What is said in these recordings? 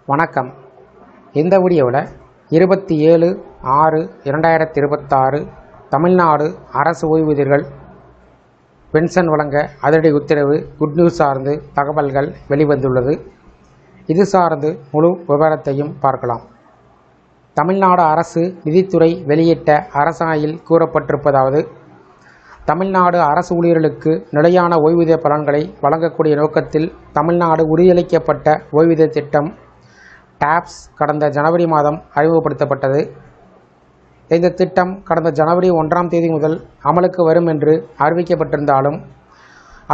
வணக்கம். இந்த வீடியோவில் 27/6/2026 தமிழ்நாடு அரசு ஓய்வூதியர்கள் பென்ஷன் வழங்க அதிரடி உத்தரவு குட் நியூஸ் சார்ந்து தகவல்கள் வெளிவந்துள்ளது. இது சார்ந்து முழு விவரத்தையும் பார்க்கலாம். தமிழ்நாடு அரசு நிதித்துறை வெளியிட்ட அரசாணையில் கூறப்பட்டிருப்பதாவது: தமிழ்நாடு அரசு ஊழியர்களுக்கு நிலையான ஓய்வூதிய பலன்களை வழங்கக்கூடிய நோக்கத்தில் தமிழ்நாடு உறுதியளிக்கப்பட்ட ஓய்வூதிய திட்டம் டாப்ஸ் கடந்த ஜனவரி மாதம் அறிமுகப்படுத்தப்பட்டது. இந்த திட்டம் கடந்த ஜனவரி 1ஆம் தேதி முதல் அமலுக்கு வரும் என்று அறிவிக்கப்பட்டிருந்தாலும்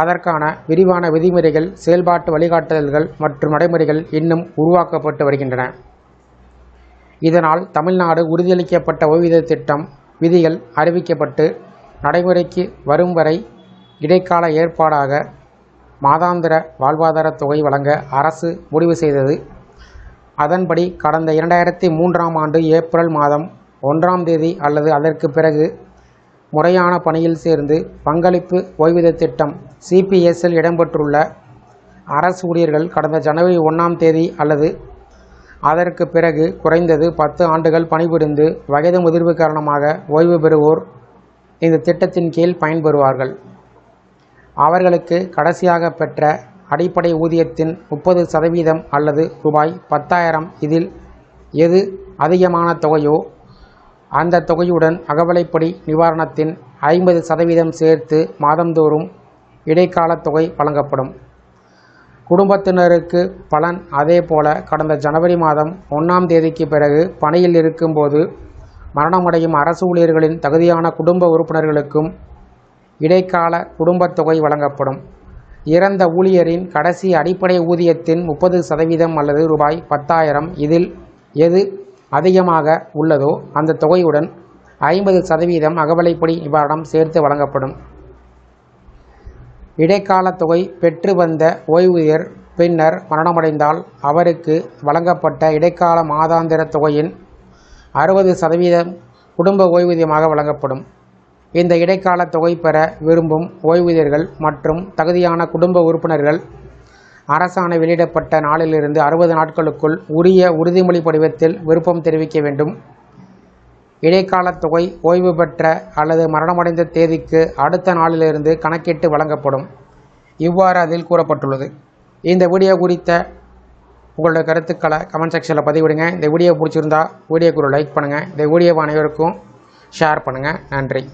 அதற்கான விரிவான விதிமுறைகள், செயல்பாட்டு வழிகாட்டுதல்கள் மற்றும் நடைமுறைகள் இன்னும் உருவாக்கப்பட்டு வருகின்றன. இதனால் தமிழ்நாடு உறுதியளிக்கப்பட்ட ஓய்வூதிய திட்டம் விதிகள் அறிவிக்கப்பட்டு நடைமுறைக்கு வரும் வரை இடைக்கால ஏற்பாடாக மாதாந்திர வாழ்வாதார தொகை வழங்க அரசு முடிவு செய்தது. அதன்படி கடந்த 2003ஆம் ஆண்டு ஏப்ரல் மாதம் 1ஆம் தேதி அல்லது அதற்கு பிறகு முறையான பணியில் சேர்ந்து பங்களிப்பு ஓய்வூதிய திட்டம் CPSல் இடம்பெற்றுள்ள அரசு ஊழியர்கள் கடந்த ஜனவரி 1ஆம் தேதி அல்லது அதற்கு பிறகு குறைந்தது 10 ஆண்டுகள் பணிபுரிந்து வயது முதிர்வு காரணமாக ஓய்வு பெறுவோர் இந்த திட்டத்தின் கீழ் பயன்பெறுவார்கள். அவர்களுக்கு கடைசியாக பெற்ற அடிப்படை ஊதியத்தின் 30% அல்லது ரூபாய் 10,000 இதில் எது அதிகமான தொகையோ அந்த தொகையுடன் அகவிலைப்படி நிவாரணத்தின் 50% சேர்த்து மாதந்தோறும் இடைக்கால தொகை வழங்கப்படும். குடும்பத்தினருக்கு பலன் அதேபோல கடந்த ஜனவரி மாதம் 1ஆம் தேதிக்கு பிறகு பணியில் இருக்கும்போது மரணமடையும் அரசு ஊழியர்களின் தகுதியான குடும்ப உறுப்பினர்களுக்கும் இடைக்கால குடும்பத் தொகை வழங்கப்படும். இறந்த ஊழியரின் கடைசி அடிப்படை ஊதியத்தின் 30% அல்லது ரூபாய் 10,000 இதில் எது அதிகமாக உள்ளதோ அந்த தொகையுடன் 50% அகவிலைப்படி நிவாரணம் சேர்த்து வழங்கப்படும். இடைக்கால தொகை பெற்று வந்த ஓய்வூதியர் பின்னர் மரணமடைந்தால் அவருக்கு வழங்கப்பட்ட இடைக்கால மாதாந்திர தொகையின் 60% குடும்ப ஓய்வூதியமாக வழங்கப்படும். இந்த இடைக்கால தொகை பெற விரும்பும் ஓய்வூதியர்கள் மற்றும் தகுதியான குடும்ப உறுப்பினர்கள் அரசாணை வெளியிடப்பட்ட நாளிலிருந்து 60 நாட்களுக்குள் உரிய உறுதிமொழி படிவத்தில் விருப்பம் தெரிவிக்க வேண்டும். இடைக்கால தொகை ஓய்வு பெற்ற அல்லது மரணமடைந்த தேதிக்கு அடுத்த நாளிலிருந்து கணக்கிட்டு வழங்கப்படும். இவ்வாறு அதில் கூறப்பட்டுள்ளது. இந்த வீடியோ குறித்த உங்களுடைய கருத்துக்களை கமெண்ட் செக்ஷனில் பதிவிடுங்க. இந்த வீடியோ பிடிச்சிருந்தா வீடியோக்கு ஒரு லைக் பண்ணுங்கள். இந்த வீடியோவை அனைவருக்கும் ஷேர் பண்ணுங்கள். நன்றி.